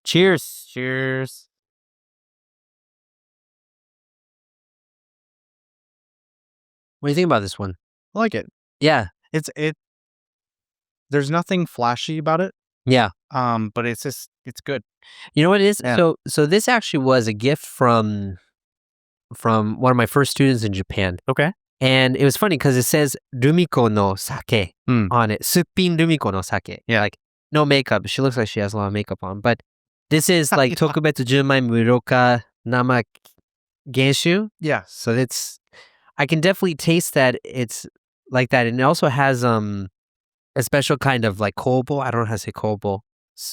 Cheers. Cheers. What do you think about this one? I like it. Yeah. There's nothing flashy about it. Yeah. But it's good. You know what it is? Yeah. So this actually was a gift from one of my first students in Japan. Okay. And it was funny because it says Rumiko no sake on it. Suppin Rumiko no sake. Yeah. Like no makeup. She looks like she has a lot of makeup on. But this is like Tokubetsu Junmai Muroka Nama Genshu. Yeah. So I can definitely taste that it's like that. And it also has a special kind of like kobo. I don't know how to say kobo.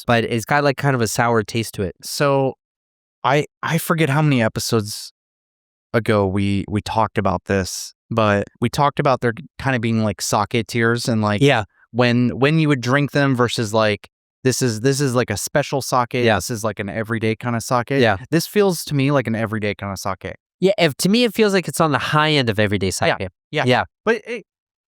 But it's got like kind of a sour taste to it. So I forget how many episodes ago we talked about this, but we talked about there kind of being like sake tiers and like when you would drink them versus like this is like a special sake. Yeah. This is like an everyday kind of sake. Yeah. This feels to me like an everyday kind of sake. Yeah, to me it feels like it's on the high end of everyday sake. Yeah. But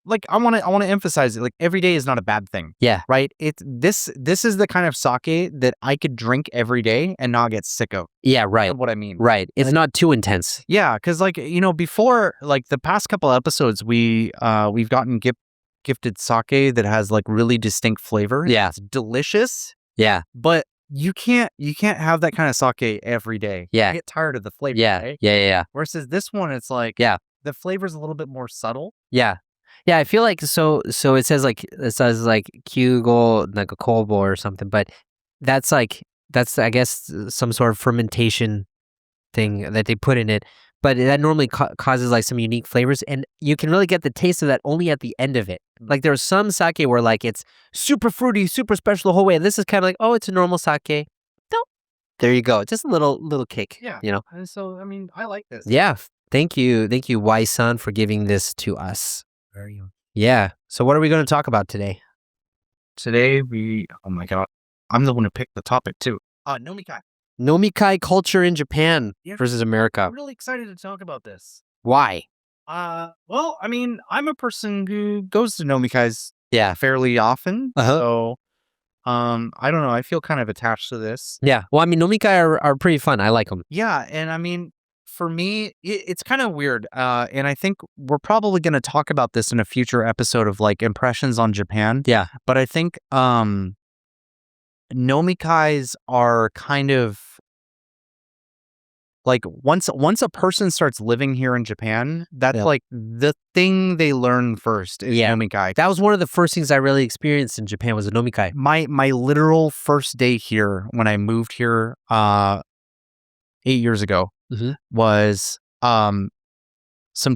like I want to emphasize it. Like every day is not a bad thing. Yeah. Right. This is the kind of sake that I could drink every day and not get sick of. Yeah. Right. That's what I mean. Right. It's like, not too intense. Yeah, because like before like the past couple episodes we've gotten gifted sake that has like really distinct flavor. Yeah. It's delicious. Yeah. But you can't have that kind of sake every day. Yeah. You get tired of the flavor. Yeah. Right? Yeah. Versus this one, it's like the flavor's a little bit more subtle. Yeah. Yeah, I feel like so it says like kyugo like a kobo or something, but that's I guess some sort of fermentation thing that they put in it, but that normally causes like some unique flavors, and you can really get the taste of that only at the end of it. Like there's some sake where like it's super fruity, super special the whole way, and this is kind of like, oh, it's a normal sake. No, there you go, just a little kick. Yeah, And so I mean, I like this. Yeah, thank you, Y-san, for giving this to us. Yeah. So what are we going to talk about today? Today oh my god, I'm the one who picked the topic too. Nomikai. Nomikai culture in Japan versus America. I'm really excited to talk about this. Why? Well, I mean, I'm a person who goes to nomikais fairly often. So I don't know, I feel kind of attached to this. Yeah. Well, I mean, nomikai are pretty fun. I like them. Yeah, and I mean, for me, it's kind of weird, and I think we're probably going to talk about this in a future episode of like impressions on Japan. Yeah, but I think nomikais are kind of like once a person starts living here in Japan, that's like the thing they learn first is nomikai. That was one of the first things I really experienced in Japan was a nomikai. My literal first day here when I moved here 8 years ago. Was some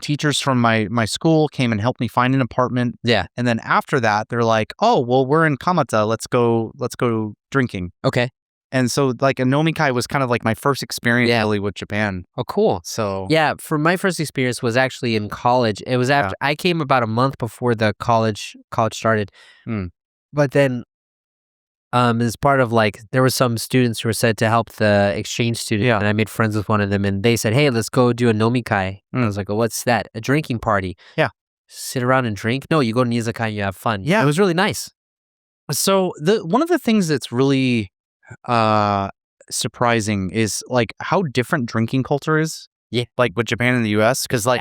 teachers from my school came and helped me find an apartment. Yeah. And then after that, they're like, oh, well, we're in Kamata. Let's go drinking. Okay. And so like a nomikai was kind of like my first experience really with Japan. Oh, cool. So yeah, for my first experience was actually in college. It was after I came about a month before the college started. But then as part of like, there were some students who were said to help the exchange student, and I made friends with one of them, and they said, hey, let's go do a nomikai. I was like, oh, what's that? A drinking party. Yeah. Sit around and drink? No, you go to Izakaya, you have fun. Yeah. It was really nice. So one of the things that's really surprising is like how different drinking culture is. Yeah. Like with Japan and the US. Because like,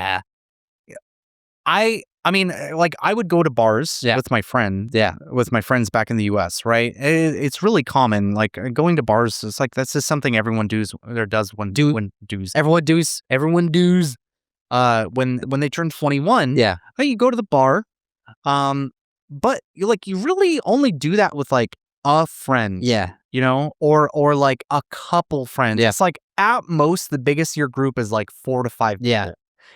I mean, like I would go to bars with my friend, with my friends back in the U.S., right? It's really common. Like going to bars, it's like that's just something everyone does. Everyone does. When they turn 21, you go to the bar. But you really only do that with like a friend, or like a couple friends. It's like at most the biggest your group is like 4 to 5 people. Yeah,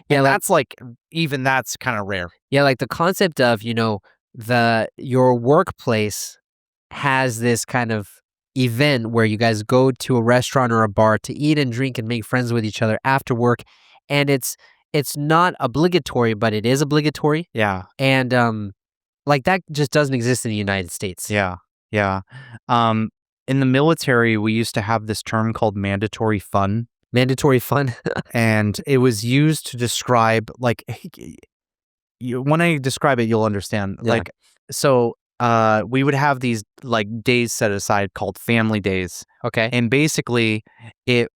and that's like even that's kind of rare. Yeah, like the concept of your workplace has this kind of event where you guys go to a restaurant or a bar to eat and drink and make friends with each other after work, and it's not obligatory, but it is obligatory. Yeah, and like that just doesn't exist in the United States. Yeah. In the military, we used to have this term called mandatory fun. Mandatory fun. And it was used to describe like when I describe it, you'll understand. Yeah. Like, so we would have these like days set aside called family days. Okay. And basically it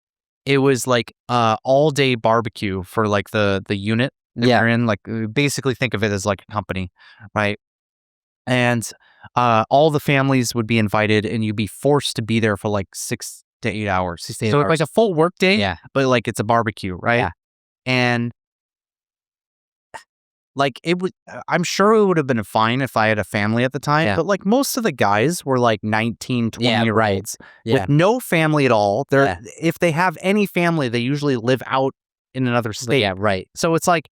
was like all day barbecue for like the unit that you're in. Like basically think of it as like a company, right? And all the families would be invited, and you'd be forced to be there for like 6 to 8 hours. So it's like a full work day, but like it's a barbecue, right? Yeah. And like it would, I'm sure it would have been fine if I had a family at the time, but like most of the guys were like 19, 20 year olds with no family at all. They're if they have any family, they usually live out in another state. Yeah, right. So it's like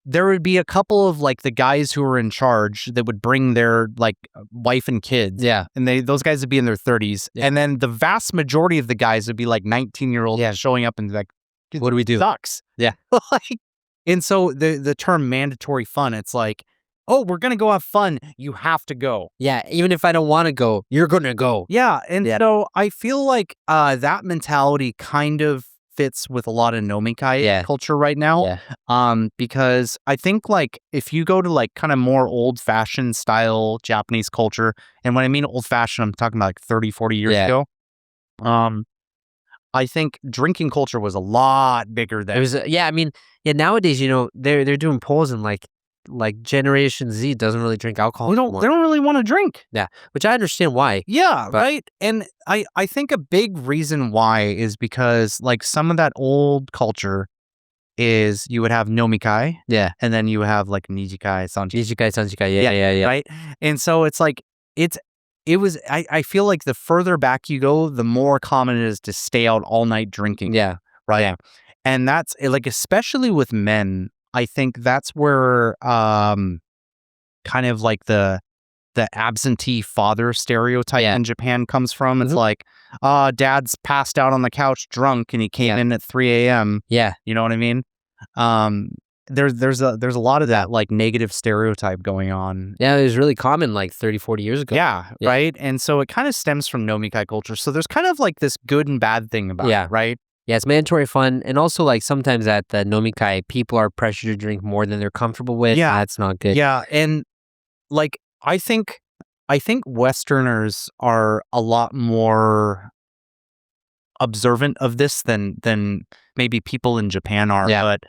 there would be a couple of like the guys who were in charge that would bring their like wife and kids. Yeah. And those guys would be in their 30s. Yeah. And then the vast majority of the guys would be like 19-year-olds showing up and like, what do we do? Sucks. Yeah. Like, and so the term mandatory fun, it's like, oh, we're going to go have fun. You have to go. Yeah. Even if I don't want to go, you're going to go. Yeah. And so I feel like that mentality kind of fits with a lot of nomikai culture right now. Yeah. Because I think like if you go to like kind of more old fashioned style Japanese culture, and when I mean old fashioned, I'm talking about like 30, 40 years ago. I think drinking culture was a lot bigger than it was. I mean, nowadays, you know, they're doing polls and like Generation Z doesn't really drink alcohol. They don't really want to drink. Yeah, which I understand why. Yeah, right. And I think a big reason why is because like some of that old culture is you would have nomikai. Yeah. And then you have like nijikai, sanjikai. Yeah. Right. And so it's like I feel like the further back you go, the more common it is to stay out all night drinking. Yeah. Right. Yeah. And that's like, especially with men, I think that's where kind of like the absentee father stereotype in Japan comes from. It's like, dad's passed out on the couch drunk and he came in at 3 a.m. Yeah. You know what I mean? There's a lot of that like negative stereotype going on. Yeah, it was really common like 30, 40 years ago. Yeah, right? And so it kind of stems from nomikai culture. So there's kind of like this good and bad thing about it, right? Yeah, it's mandatory fun. And also like sometimes at the nomikai, people are pressured to drink more than they're comfortable with. Yeah. That's not good. Yeah, and like I think Westerners are a lot more observant of this than maybe people in Japan are. Yeah. But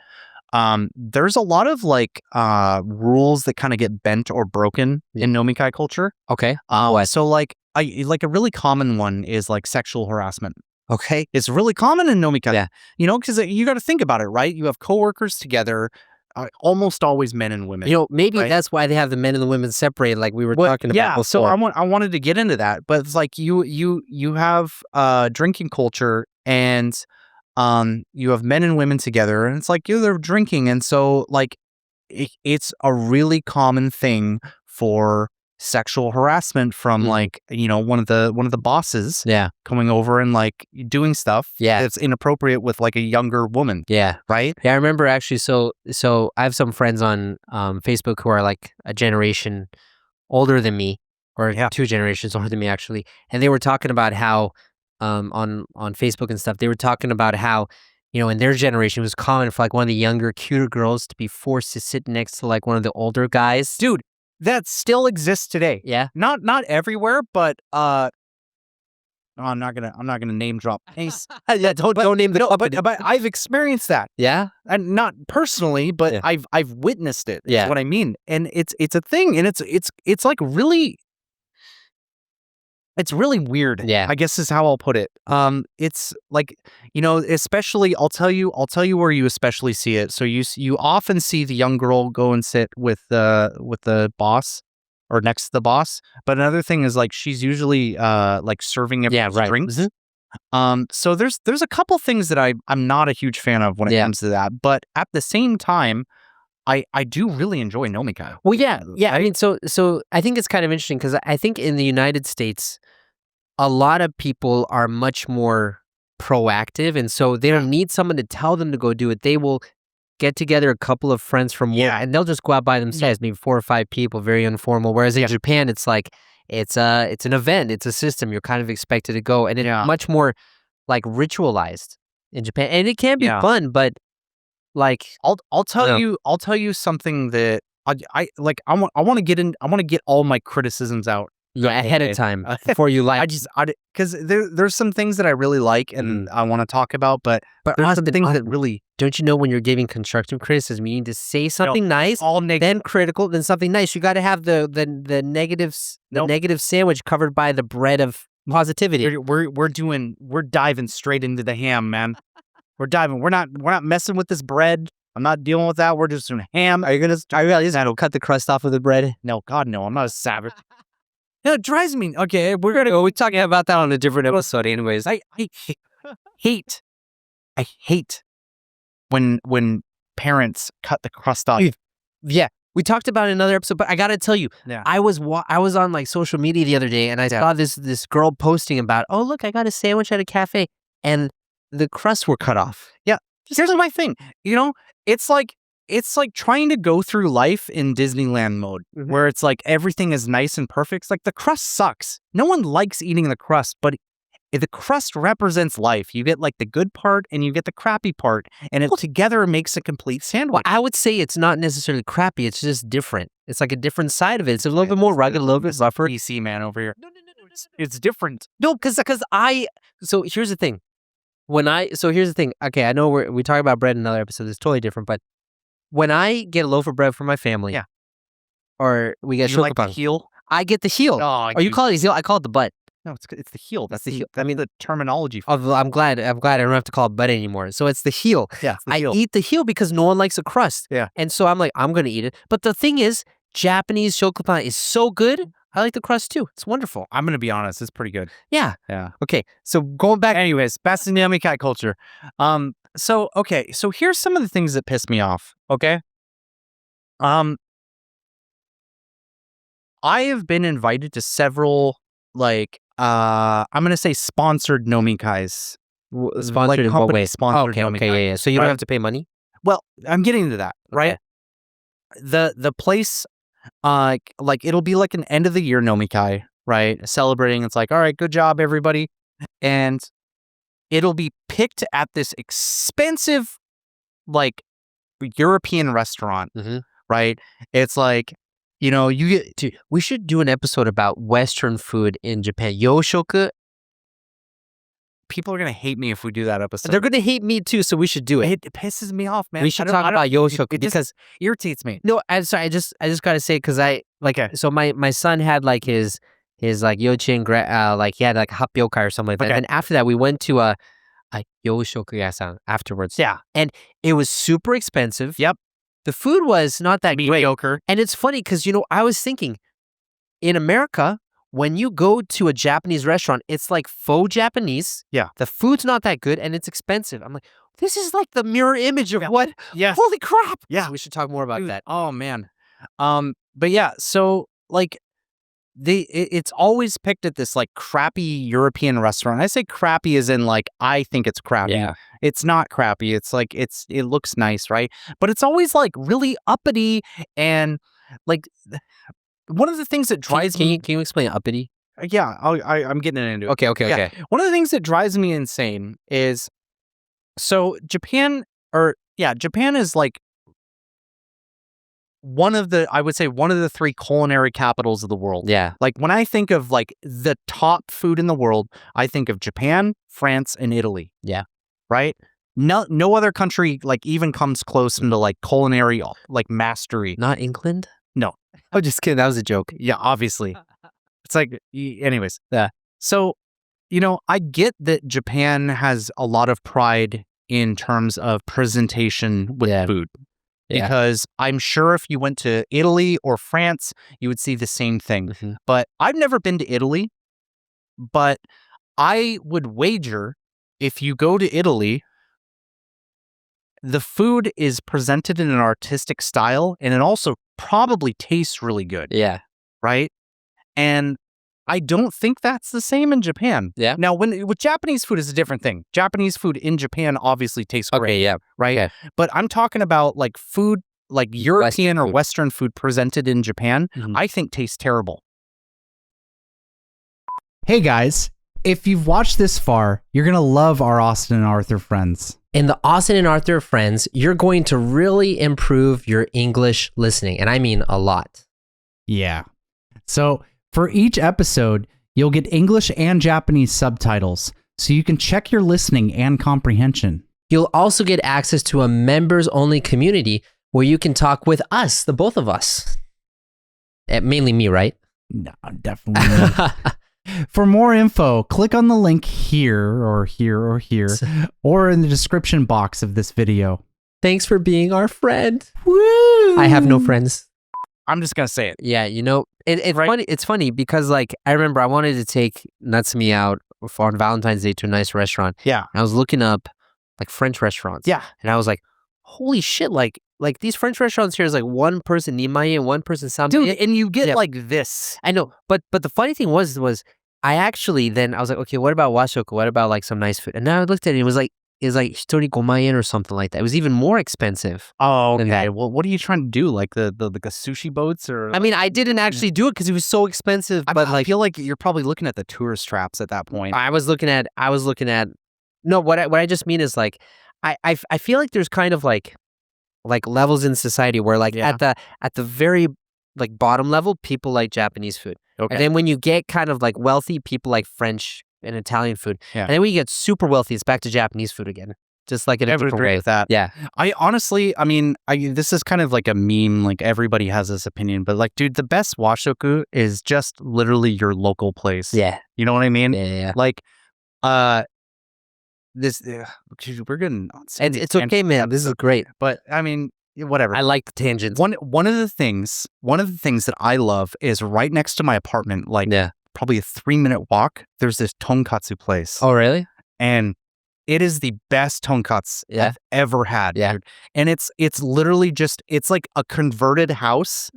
there's a lot of like rules that kind of get bent or broken in nomikai culture. Okay. So like a really common one is like sexual harassment. Okay. It's really common in nomikai. Yeah. You know, because you got to think about it, right? You have coworkers together, almost always men and women. You know, maybe that's why they have the men and the women separated, like we were talking about before. So I wanted to get into that, but it's like you have drinking culture, and you have men and women together, and it's like they're drinking, and so like it's a really common thing for sexual harassment from like, you know, one of the bosses coming over and like doing stuff that's inappropriate with like a younger woman. Yeah. Right? Yeah, I remember actually, so I have some friends on Facebook who are like a generation older than me, or 2 generations older than me actually, and they were talking about how on Facebook and stuff, they were talking about how, you know, in their generation it was common for like one of the younger, cuter girls to be forced to sit next to like one of the older guys. Dude, that still exists today. Yeah. Not everywhere, but I'm not gonna name drop names. Don't name the company. But I've experienced that. Yeah. And not personally, but I've witnessed it. Yeah. Is what I mean. And it's a thing, and it's like really, it's really weird. Yeah. I guess is how I'll put it. It's like, you know, especially I'll tell you where you especially see it. So you often see the young girl go and sit with the boss or next to the boss. But another thing is like she's usually like serving everyone's drinks. Mm-hmm. So there's a couple things that I'm not a huge fan of when it comes to that. But at the same time, I do really enjoy nomikai. Well, yeah. I mean, so I think it's kind of interesting because I think in the United States, a lot of people are much more proactive, and so they don't need someone to tell them to go do it. They will get together a couple of friends from work, and they'll just go out by themselves, maybe 4 or 5 people, very informal. Whereas in Japan, it's like it's an event, it's a system. You're kind of expected to go, and it's much more like ritualized in Japan, and it can be fun, but like I'll tell you something that I want to get all my criticisms out ahead of time before you like. Because there's some things that I really like and I want to talk about, but there's some things that really. Don't you know when you're giving constructive criticism, you need to say something nice, then critical, then something nice. You got to have the negatives, the negative sandwich covered by the bread of positivity. We're diving straight into the ham, man. We're diving. We're not messing with this bread. I'm not dealing with that. We're just doing ham. Are you gonna cut the crust off of the bread? No, God, no. I'm not a savage. No, it drives me. Okay, we're talking about that on a different episode, anyways. I hate when parents cut the crust off. Yeah, we talked about it in another episode, but I gotta tell you, I was on like social media the other day, and I saw this girl posting about, oh look, I got a sandwich at a cafe, and the crusts were cut off. Yeah, here's my thing. You know, it's like trying to go through life in Disneyland mode, where it's like everything is nice and perfect. It's like the crust sucks. No one likes eating the crust, but the crust represents life. You get like the good part and you get the crappy part, and it together makes a complete sandwich. Well, I would say it's not necessarily crappy. It's just different. It's like a different side of it. It's a little bit more rugged, a little bit rougher. PC man over here. No. It's different. No, because so here's the thing. Here's the thing. Okay, I know we talk about bread in another episode. It's totally different, but when I get a loaf of bread for my family, or we get like the heel, I get the heel. Oh, you call it the heel? I call it the butt. No, it's the heel. That's the heel. I mean, the terminology. I'm glad I don't have to call it butt anymore. So it's the heel. Yeah, I eat the heel because no one likes a crust. Yeah, and so I'm like, I'm gonna eat it. But the thing is, Japanese shokupan is so good. I like the crust too. It's wonderful. I'm gonna be honest. It's pretty good. Yeah. Okay. So going back, anyways, back to nomikai culture. So here's some of the things that piss me off. Okay. I have been invited to several I'm gonna say sponsored nomikais. Sponsored in what way? Sponsored okay, yeah. So you don't have to pay money? Well, I'm getting to that, right? The place, it'll be like an end of the year nomikai, right? Celebrating. It's like, all right, good job, everybody, and it'll be picked at this expensive, European restaurant, right? It's like, you know, we should do an episode about Western food in Japan. Yoshoku. People are gonna hate me if we do that episode. They're gonna hate me too, so we should do it. It pisses me off, man. We should talk about Yoshoku because it irritates me. No, I'm sorry. I just gotta say because so my son had like his yochien he had like happyokai or something like that. And after that, we went to a yoshoku-yasan afterwards. Yeah, and it was super expensive. Yep. The food was not that mediocre. And it's funny because, you know, I was thinking, in America, when you go to a Japanese restaurant, it's like faux Japanese. Yeah. The food's not that good and it's expensive. I'm like, this is like the mirror image of what? Yeah. Holy crap. Yeah. We should talk more about that. Oh, man. But yeah, so it's always picked at this crappy European restaurant. I say crappy as in I think it's crappy. Yeah. It's not crappy. It's it looks nice, right? But it's always really uppity and one of the things that drives me. Can you explain uppity? Yeah, I'm getting into it. Okay. One of the things that drives me insane is Japan is one of the three culinary capitals of the world. Yeah. When I think of the top food in the world, I think of Japan, France, and Italy. Yeah. Right? No other country even comes close into culinary mastery. Not England? No. I'm just kidding. That was a joke. Yeah, obviously. It's anyways. Yeah. So, you know, I get that Japan has a lot of pride in terms of presentation with food. Yeah. Because I'm sure if you went to Italy or France, you would see the same thing. Mm-hmm. But I've never been to Italy, but I would wager if you go to Italy, the food is presented in an artistic style and it also probably tastes really good. Yeah. Right? And I don't think that's the same in Japan. Yeah. Now, with Japanese food is a different thing. Japanese food in Japan obviously tastes great. Okay, yeah. Right? Okay. But I'm talking about food, European or Western food presented in Japan, I think tastes terrible. Hey guys, if you've watched this far, you're going to love our Austin and Arthur friends. In the Austin and Arthur Friends, you're going to really improve your English listening, and I mean a lot. Yeah. So for each episode, you'll get English and Japanese subtitles, so you can check your listening and comprehension. You'll also get access to a members-only community where you can talk with us, the both of us. Mainly me, right? No, definitely not. For more info, click on the link here or here or here, or in the description box of this video. Thanks for being our friend. Woo! I have no friends. I'm just going to say it. Yeah, it's funny because like I remember I wanted to take Natsumi out on Valentine's Day to a nice restaurant. Yeah. And I was looking up like French restaurants. Yeah. And I was like, holy shit, like these French restaurants here is like one person nimae and one person sampai. Dude, and you get like this. I know, but the funny thing was I actually then I was like, okay, what about washoku? What about like some nice food? And now I looked at it, it was like hitori 5,000 yen or something like that. It was even more expensive. Oh, okay. Well, what are you trying to do? Like the sushi boats or? I mean, I didn't actually do it because it was so expensive. But I feel like you're probably looking at the tourist traps at that point. I was looking at. No, what I just mean is like, I feel like there's kind of like levels in society where like at the very like bottom level, people like Japanese food. Okay. And then when you get kind of like wealthy, people like French and Italian food. Yeah. And then when you get super wealthy, it's back to Japanese food again. Just like in a different way. With that. Yeah. I honestly, I mean, this is kind of like a meme. Like everybody has this opinion, but like, dude, the best washoku is just literally your local place. Yeah. You know what I mean? Yeah. Like, we're getting on. It's okay, man. This is great. But I mean, whatever. I like the tangents. One of the things that I love is right next to my apartment, like probably a 3-minute walk. There's this tonkatsu place. Oh, really? And it is the best tonkatsu I've ever had. Yeah. Dude. And it's literally it's like a converted house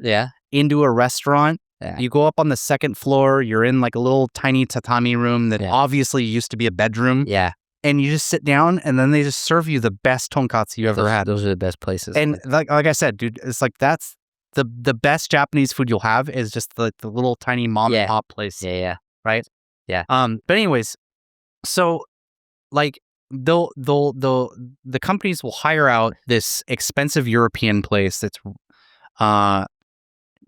into a restaurant. Yeah. You go up on the second floor. You're in like a little tiny tatami room that obviously used to be a bedroom. Yeah. And you just sit down, and then they just serve you the best tonkatsu you ever had. Those are the best places. And like I said, dude, it's like that's the best Japanese food you'll have is just the little tiny mom and pop place. Yeah. Right? Yeah. But anyways, so like the companies will hire out this expensive European place that's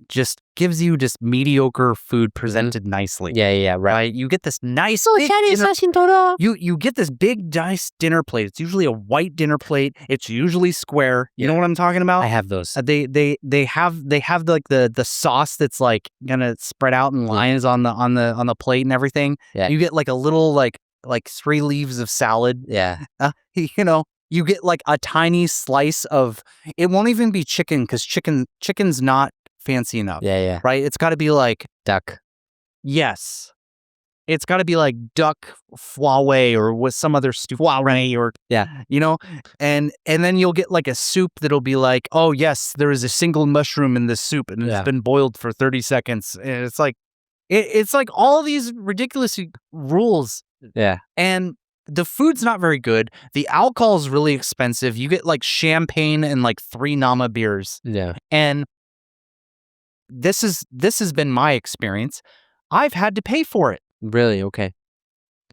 just gives you just mediocre food presented nicely. Yeah, right. You get this nice you get this big nice dinner plate. It's usually a white dinner plate. It's usually square. You know what I'm talking about? I have those. They have like the sauce that's like gonna spread out in lines on the plate and everything. Yeah. You get like a little like 3 leaves of salad. Yeah. You know, you get like a tiny slice of. It won't even be chicken because chicken's not fancy enough. Yeah. Right? It's got to be like duck. Yes. It's got to be like duck foie or with some other stew or you know, and then you'll get like a soup that'll be like, oh yes, there is a single mushroom in this soup and it's been boiled for 30 seconds. And it's like it's like all these ridiculous rules. Yeah. And the food's not very good. The alcohol is really expensive. You get like champagne and like 3 Nama beers. Yeah. And this has been my experience. I've had to pay for it. Really? Okay.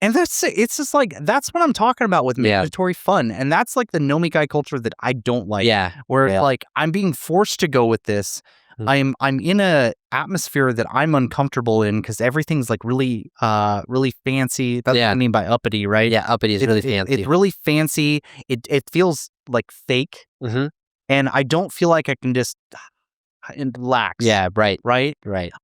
And it's just like, that's what I'm talking about with mandatory fun. And that's like the nomikai culture that I don't like. Yeah. Where like I'm being forced to go with this. I'm in a atmosphere that I'm uncomfortable in because everything's like really fancy. That's what I mean by uppity, right? Yeah, uppity is really fancy. It's really fancy. It feels like fake. Mm-hmm. And I don't feel like I can just relax. Yeah, right.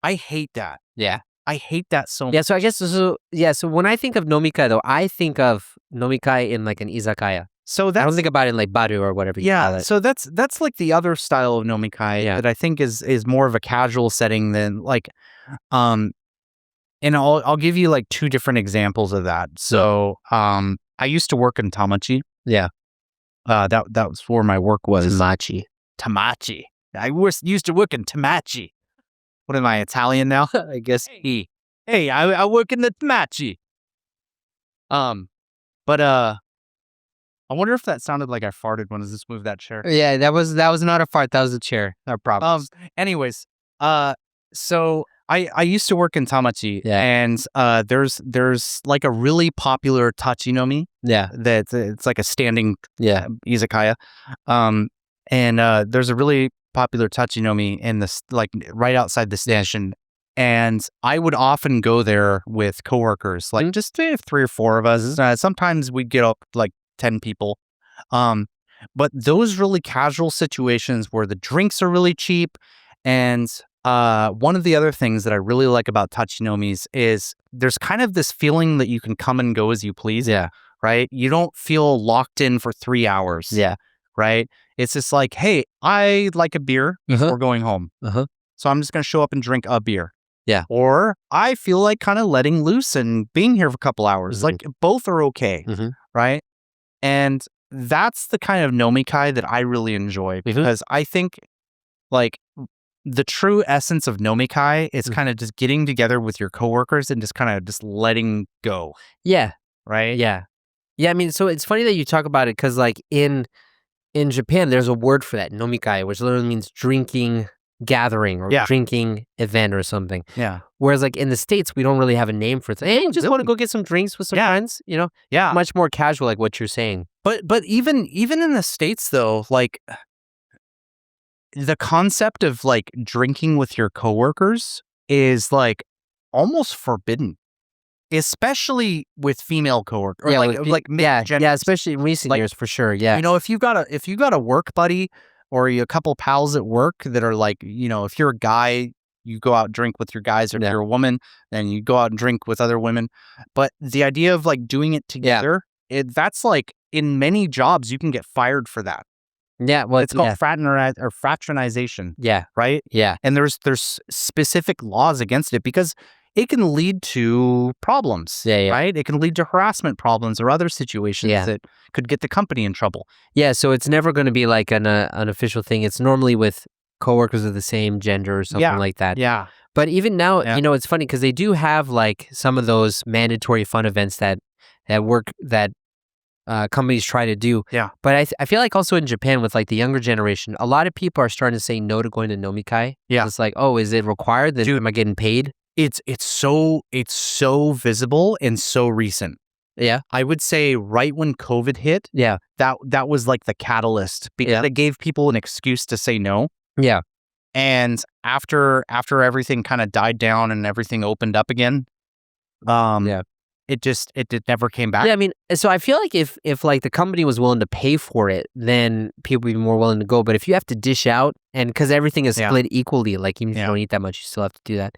I hate that. Yeah. I hate that so much. Yeah, so I guess so when I think of nomikai though, I think of nomikai in like an izakaya. So I don't think about it in like baru or whatever you call it. So that's like the other style of nomikai that I think is more of a casual setting than like and I'll give you like 2 different examples of that. So I used to work in Tamachi. Yeah. That was where my work was. Tamachi. I used to work in Tamachi. What am I, Italian now? I guess. Hey, I work in the Tamachi. But I wonder if that sounded like I farted when I just moved that chair. Yeah, that was not a fart. That was a chair. No problem. Anyways, so I used to work in Tamachi, and there's like a really popular tachinomi. That it's like a standing izakaya. And there's a really popular tachinomi in this, like right outside the station. And I would often go there with coworkers, like just 3 or 4 of us. Sometimes we'd get up like 10 people. But those really casual situations where the drinks are really cheap. And one of the other things that I really like about tachinomis is there's kind of this feeling that you can come and go as you please. Right? You don't feel locked in for 3 hours. Right? It's just like, hey, I like a beer before going home. So I'm just going to show up and drink a beer. Or I feel like kind of letting loose and being here for a couple hours. Like both are okay. Right? And that's the kind of nomikai that I really enjoy, because I think like the true essence of nomikai is kind of just getting together with your coworkers and just kind of just letting go. Right? Yeah. I mean, so it's funny that you talk about it, because like in Japan, there's a word for that, nomikai, which literally means drinking gathering or drinking event or something. Whereas like in the States, we don't really have a name for it. Hey, just want to go get some drinks with some friends, you know? Much more casual, like what you're saying. But even in the States though, like the concept of like drinking with your coworkers is like almost forbidden. Especially with female coworkers, especially in recent years for sure. You know, if you got a work buddy or a couple pals at work that are like, you know, if you're a guy, you go out and drink with your guys, or if you're a woman, then you go out and drink with other women. But the idea of like doing it together, that's like in many jobs you can get fired for that. Well, it's called fraternization. Right. And there's specific laws against it, because it can lead to problems, right? It can lead to harassment problems or other situations that could get the company in trouble. So it's never going to be like an official thing. It's normally with coworkers of the same gender or something like that. But even now, you know, it's funny because they do have like some of those mandatory fun events that companies try to do. But I feel like also in Japan with like the younger generation, a lot of people are starting to say no to going to nomikai. It's like, oh, is it required? Then am I getting paid? It's so visible and so recent. I would say right when COVID hit, that was like the catalyst, because it gave people an excuse to say no. And after everything kind of died down and everything opened up again, it never came back. I mean, so I feel like if like the company was willing to pay for it, then people would be more willing to go. But if you have to dish out, and because everything is split equally, like even if you don't eat that much, you still have to do that.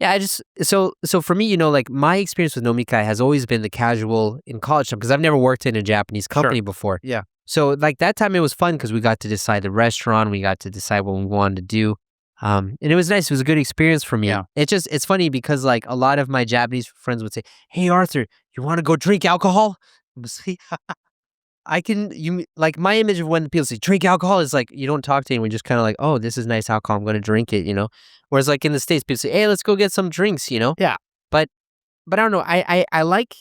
I just so for me, you know, like my experience with nomikai has always been the casual in college time, because I've never worked in a Japanese company before. So like that time it was fun because we got to decide the restaurant, we got to decide what we wanted to do. And it was nice. It was a good experience for me. It's funny because like a lot of my Japanese friends would say, "Hey Arthur, you want to go drink alcohol?" Like my image of when people say drink alcohol is like you don't talk to anyone, just kind of like, oh, this is nice alcohol, I'm going to drink it, you know. Whereas like in the States, people say, hey, let's go get some drinks, you know. But I don't know. I like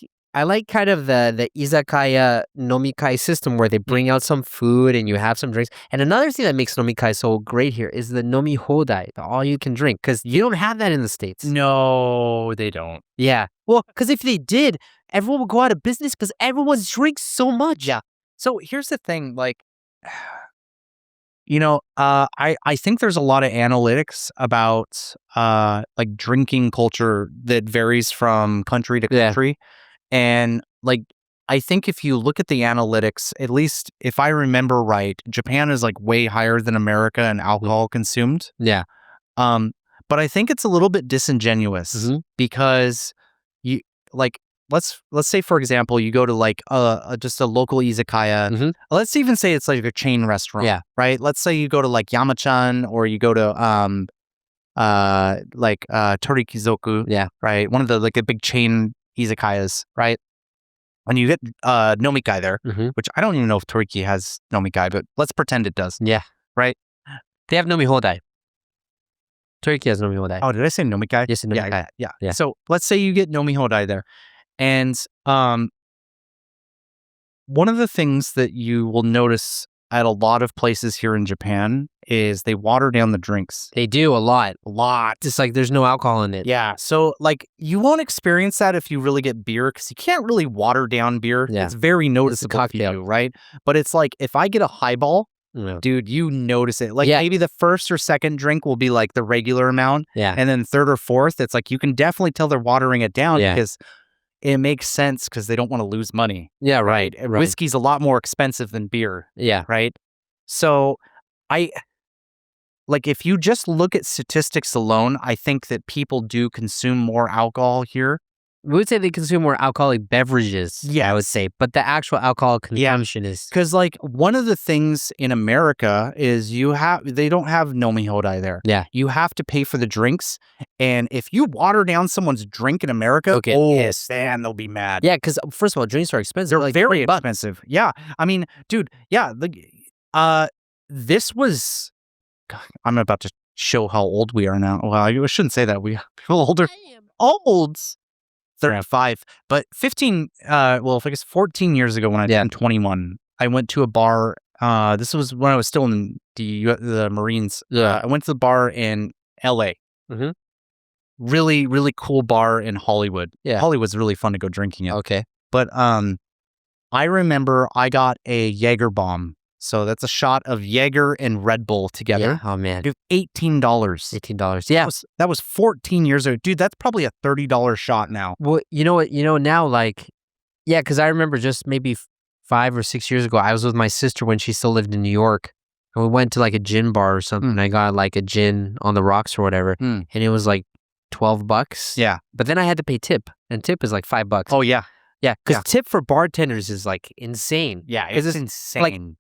kind of the izakaya nomikai system where they bring out some food and you have some drinks. And another thing that makes nomikai so great here is the nomihoudai, the all you can drink, because you don't have that in the States. No, they don't. Well, because if they did, everyone would go out of business because everyone drinks so much. So here's the thing, like, you know, I think there's a lot of analytics about like drinking culture that varies from country to country. And like, I think if you look at the analytics, at least if I remember right, Japan is like way higher than America in alcohol consumed. But I think it's a little bit disingenuous because you like, let's say, for example, you go to like just a local izakaya. Let's even say it's like a chain restaurant, right? Let's say you go to like Yamachan, or you go to like Torikizoku, right? One of the like a big chain izakayas, right? And you get nomikai there, which I don't even know if Toriki has nomikai, but let's pretend it does. Right? They have nomihoudai. Toriki has nomihoudai. Oh, did I say nomikai? Yes, nomikai. Yeah. So let's say you get nomihoudai there. And one of the things that you will notice at a lot of places here in Japan is they water down the drinks. They do a lot. It's like there's no alcohol in it. Yeah. So like you won't experience that if you really get beer because you can't really water down beer. Yeah. It's very noticeable to you, right? But it's like if I get a highball, dude, you notice it. Like maybe the first or second drink will be like the regular amount. Yeah. And then third or fourth, it's like you can definitely tell they're watering it down because it makes sense because they don't want to lose money. Yeah, right. Whiskey's a lot more expensive than beer. Yeah. Right. So if you just look at statistics alone, I think that people do consume more alcohol here. We would say they consume more alcoholic beverages, I would say, but the actual alcohol consumption is... Because, like, one of the things in America is they don't have nomihoudai there. Yeah. You have to pay for the drinks, and if you water down someone's drink in America, man, they'll be mad. Yeah, because, first of all, drinks are expensive. They're like very expensive. Yeah. I mean, dude, this was... God, I'm about to show how old we are now. Well, I shouldn't say that. We feel older. I am old. 35, but 15, I guess 14 years ago when I turned 21, I went to a bar. This was when I was still in the Marines. I went to the bar in LA. Mm-hmm. Really, really cool bar in Hollywood. Yeah. Hollywood's really fun to go drinking at. Okay. But I remember I got a Jaeger bomb. So that's a shot of Jaeger and Red Bull together. Yeah. Oh, man. Dude, $18. $18. Yeah. That was 14 years ago. Dude, that's probably a $30 shot now. Well, you know what? Now, like, yeah, because I remember just maybe 5 or 6 years ago, I was with my sister when she still lived in New York. And we went to like a gin bar or something. And I got like a gin on the rocks or whatever. And it was like $12. Yeah. But then I had to pay tip. And tip is like $5. Oh, yeah. Yeah, because tip for bartenders is like insane. Yeah, it's insane.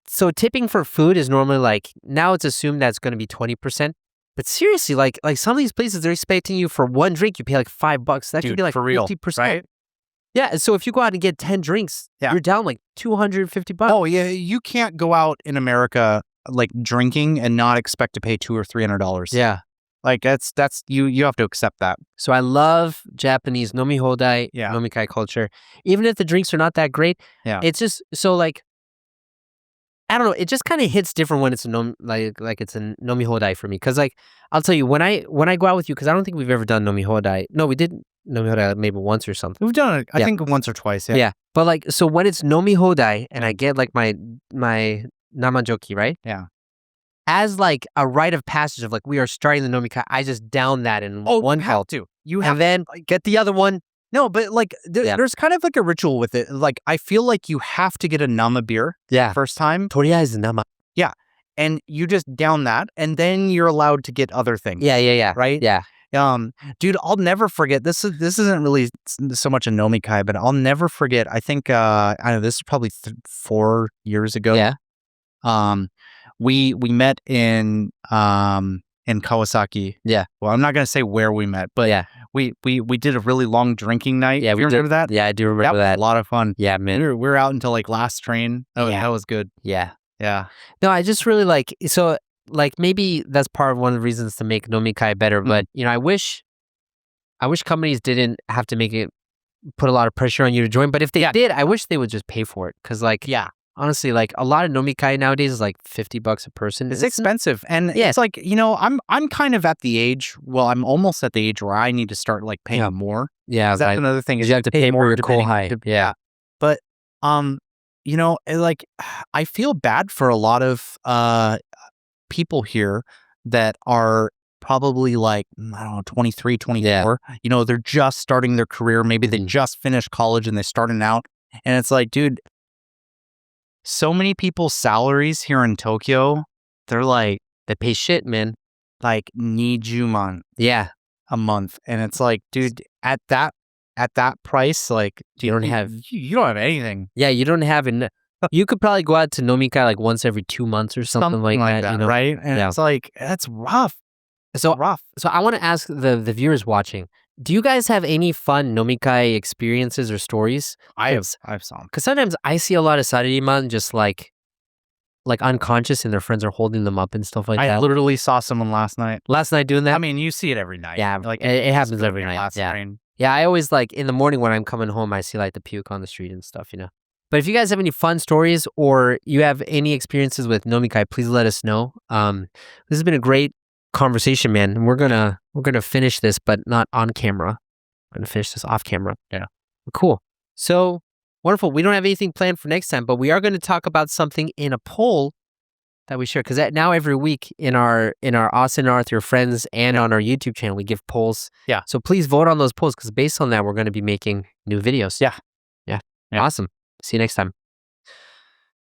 So tipping for food is normally like, now it's assumed that's going to be 20%. But seriously, like some of these places, they're expecting you for one drink, you pay like $5. That could be like for real, 50%. right? Yeah, so if you go out and get 10 drinks, you're down like $250. Oh, yeah, you can't go out in America like drinking and not expect to pay $200 or $300. Yeah. Like that's you have to accept that. So I love Japanese nomihoudai, nomikai culture. Even if the drinks are not that great, it's just so like, I don't know, it just kind of hits different when it's it's a nomihoudai for me. Because like, I'll tell you, when I go out with you, because I don't think we've ever done nomihoudai. No, we did nomihoudai maybe once or something. We've done it, I think once or twice. Yeah. Yeah. But like, so when it's nomihoudai and I get like my namajoki, right? Yeah. As like a rite of passage of like, we are starting the nomikai, I just down that in one gulp. You have and then get the other one. No, but like there's kind of like a ritual with it. Like I feel like you have to get a nama beer first time. とりあえずnama. Yeah. And you just down that and then you're allowed to get other things. Yeah. Right? Yeah. Dude, I'll never forget. This isn't really so much a nomikai, but I'll never forget. I think I don't know, this is probably 4 years ago. Yeah. We met in Kawasaki. Yeah. Well, I'm not gonna say where we met, but we did a really long drinking night. Yeah, you remember that? Yeah, I do remember that. Was a lot of fun. Yeah, man. We were out until like last train. Oh, yeah. That was good. Yeah. Yeah. No, I just really like, so like maybe that's part of one of the reasons to make nomikai better. But I wish companies didn't have to put a lot of pressure on you to join. But if they did, I wish they would just pay for it. Because like, honestly, like a lot of nomikai nowadays is like $50 a person. It's expensive. And it's like, I'm kind of at the age, I'm almost at the age where I need to start like paying more. Yeah. That's another thing. Is you have to pay more to kohai. Yeah. But, like I feel bad for a lot of people here that are probably like, I don't know, 23, 24. Yeah. They're just starting their career. Maybe they just finished college and they're starting out. And it's like, dude, so many people's salaries here in Tokyo, they're like, they pay shit, man. Like nijuman a month. And it's like, dude, at that price, like you don't have anything. Yeah, you don't have you could probably go out to nomikai like once every 2 months or something like that, right? And it's like, that's rough. So I want to ask the viewers watching, do you guys have any fun nomikai experiences or stories? I have some. Because sometimes I see a lot of saririman just like unconscious and their friends are holding them up and stuff like that. I literally saw someone last night. Last night doing that? I mean, you see it every night. Yeah, like it happens every night. Yeah. I always like in the morning when I'm coming home, I see like the puke on the street and stuff, But if you guys have any fun stories or you have any experiences with nomikai, please let us know. This has been a great conversation, man. And we're gonna finish this, but not on camera. We're gonna finish this off camera. Yeah. Cool. So wonderful. We don't have anything planned for next time, but we are going to talk about something in a poll that we share, because now every week in our Austin and Arthur Friends and on our YouTube channel, we give polls. Yeah. So please vote on those polls, because based on that, we're going to be making new videos. Yeah. Awesome. See you next time.